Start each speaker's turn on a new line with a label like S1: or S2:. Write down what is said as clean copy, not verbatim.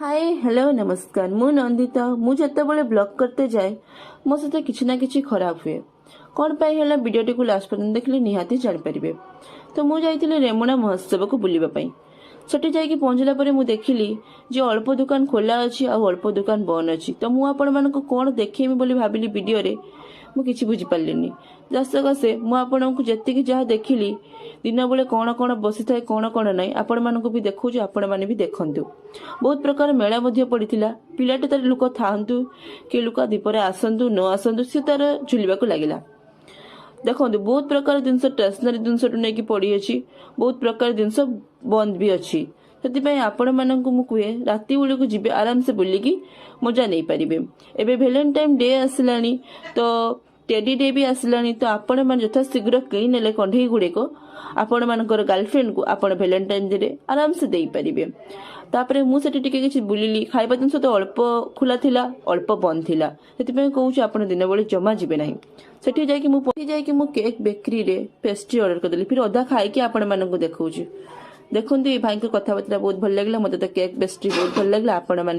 S1: Hi hello नमस्कार मु नंदिता मु जितेबाला ब्लॉग करते जाए मो सहित किसी ना किसी खराब हुए कौन पाई है वीडियोटी को लास्ट पर्यंत देखले निहाती जानीपारे। तो मुझे जाइए रेमुणा महोत्सव को बुलावाई सेठी जाइए पहुंचला पर मुझे देखिली जो अल्प दुकान खोला अच्छी आ अल्प दुकान बंद अच्छी। तो मुझे आपण मानक कौन देखेमी बोली भाविली वीडियो रे मु किछि बुझी पारलिनी जसकसे मु आपनको जेतिकी जहाँ देखिली दिन बेले कौन कौन बसी थाए कौन कौन नाई आपण मानक भी देखुछु आपण माने भी देखंतु। बहुत प्रकार मेला मध्य पड़िथिला पिलाटे तार लोक थांतु कि लोक दीपरे आसंतु न आसंतु से तार झुलिबाकू लागिला। देखो बहुत प्रकार जिनस स्टेशनरी जिनस नहीं पड़ी अच्छी बहुत प्रकार जिनस बंद भी अच्छी से आपण मानक मु कहे राति बेलू को जी आराम से बुलिकी मजा नहीं पारे। एबे वैलेंटाइन डे आसलानी तो टेडी डे भी आसलानी तो आपण मैंने यथा शीघ्र किणी नेले कंढई गुड़ेक आपण मानकर गर्लफ्रेंड को आपण वैलेंटाइन डे रे आराम से दे पारिबे। तापरे मु सेठी टिके किछि बुलिली खाइबा जिनस तो अल्प खुला थिला अल्प बंद थिला सेति कहूँ आपण दिन बेले जमा जीवे नहीं। सेठी जाइए मु केक बेकरी रे पेस्ट्री ऑर्डर करदेली फिर अधा खाई आपण मानक देखौछु। देखंतु ए भाई को कथाबार्ता बहुत भल लागला मते तो केक पेस्ट्री बहुत भल लागला आपण